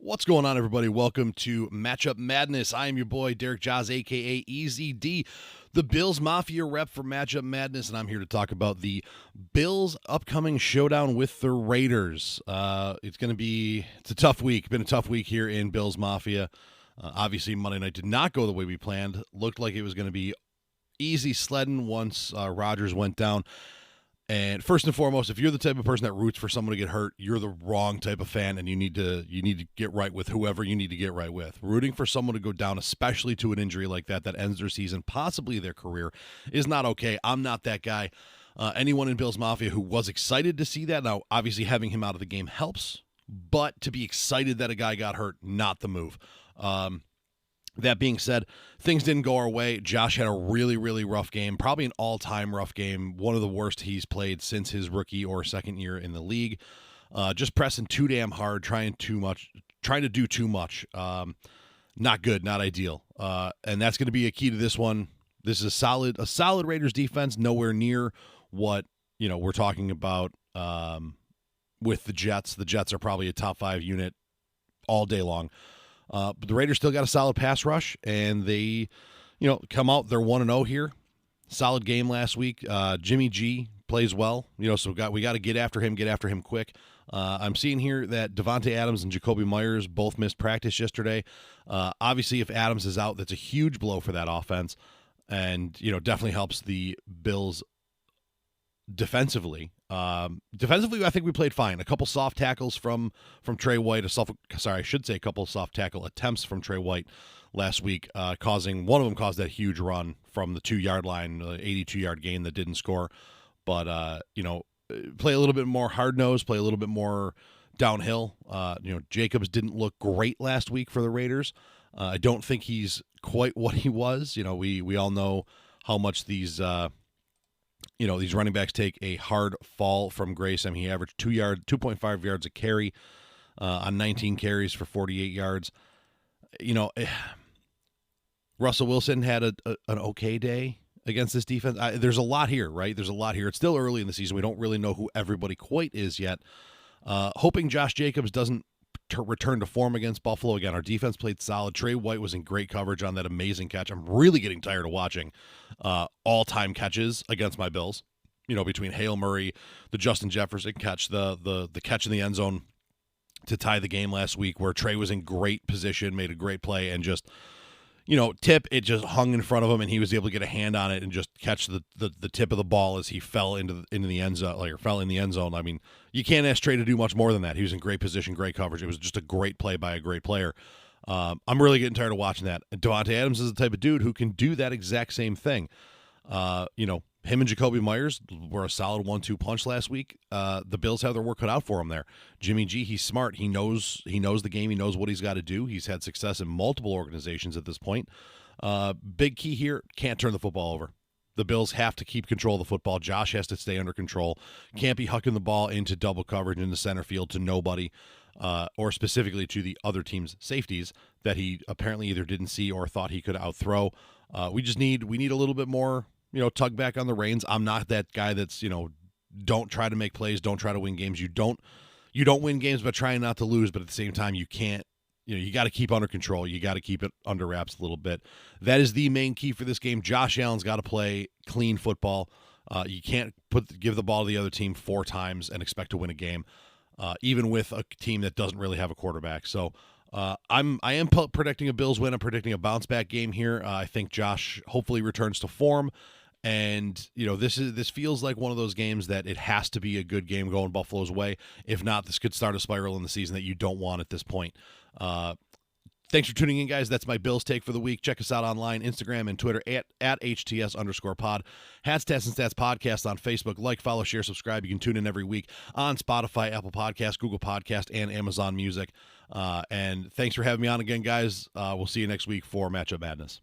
What's going on, everybody? Welcome to Matchup Madness. I am your boy, Derek Jaws, a.k.a. Easy D, the Bills Mafia rep for Matchup Madness, and I'm here to talk about the Bills' upcoming showdown with the Raiders. It's a tough week. Been a tough week here in Bills Mafia. Obviously, Monday night did not go the way we planned. Looked like it was going to be easy sledding once Rodgers went down. And first and foremost, if you're the type of person that roots for someone to get hurt, you're the wrong type of fan, and you need to get right with whoever you need to get right with. Rooting for someone to go down, especially to an injury like that ends their season, possibly their career, is not okay. I'm not that guy. Anyone in Bills Mafia who was excited to see that, now obviously having him out of the game helps, but to be excited that a guy got hurt, not the move. That being said, things didn't go our way. Josh had a really, really rough game, probably an all-time rough game, one of the worst he's played since his rookie or second year in the league. Just pressing too damn hard, trying to do too much. Not good, not ideal. And that's going to be a key to this one. This is a solid Raiders defense, nowhere near what we're talking about with the Jets. The Jets are probably a top 5 unit all day long. But the Raiders still got a solid pass rush, and they, come out. They're 1-0 here. Solid game last week. Jimmy G plays well, so we got to get after him quick. I'm seeing here that Davante Adams and Jakobi Meyers both missed practice yesterday. Obviously, if Adams is out, that's a huge blow for that offense, and definitely helps the Bills defensively. Defensively, I think we played fine. A couple soft tackles from Trey White. A couple soft tackle attempts from Trey White last week, one of them caused that huge run from the 2-yard line, 82-yard gain that didn't score. But play a little bit more hard nose, play a little bit more downhill. Jacobs didn't look great last week for the Raiders. I don't think he's quite what he was. We all know how much these running backs take a hard fall from grace. I mean, he averaged 2.5 yards a carry on 19 carries for 48 yards. Russell Wilson had an okay day against this defense. There's a lot here, right? There's a lot here. It's still early in the season. We don't really know who everybody quite is yet. Hoping Josh Jacobs doesn't return to form against Buffalo. Again, our defense played solid. Trey White was in great coverage on that amazing catch. I'm really getting tired of watching all-time catches against my Bills. Between Hail Murray, the Justin Jefferson catch, the catch in the end zone to tie the game last week, where Trey was in great position, made a great play, and just tip, it just hung in front of him, and he was able to get a hand on it and just catch the tip of the ball as he fell into the end zone, or fell in the end zone. I mean, you can't ask Trey to do much more than that. He was in great position, great coverage. It was just a great play by a great player. I'm really getting tired of watching that. And Davante Adams is the type of dude who can do that exact same thing. Him and Jakobi Meyers were a solid 1-2 punch last week. The Bills have their work cut out for him there. Jimmy G, he's smart. He knows the game. He knows what he's got to do. He's had success in multiple organizations at this point. Big key here, can't turn the football over. The Bills have to keep control of the football. Josh has to stay under control. Can't be hucking the ball into double coverage in the center field to nobody, or specifically to the other team's safeties that he apparently either didn't see or thought he could outthrow. We need a little bit more, tug back on the reins. I'm not that guy that's, don't try to make plays, don't try to win games. You don't win games by trying not to lose, but at the same time, you can't, you got to keep under control. You got to keep it under wraps a little bit. That is the main key for this game. Josh Allen's got to play clean football. You can't give the ball to the other team 4 times and expect to win a game, even with a team that doesn't really have a quarterback. So I am predicting a Bills win. I'm predicting a bounce back game here. I think Josh hopefully returns to form. And, this feels like one of those games that it has to be a good game going Buffalo's way. If not, this could start a spiral in the season that you don't want at this point. Thanks for tuning in, guys. That's my Bills take for the week. Check us out online, Instagram, and Twitter at HTS_pod. Hats, Tats, and Stats podcast on Facebook. Like, follow, share, subscribe. You can tune in every week on Spotify, Apple Podcasts, Google Podcasts, and Amazon Music. And thanks for having me on again, guys. We'll see you next week for Matchup Madness.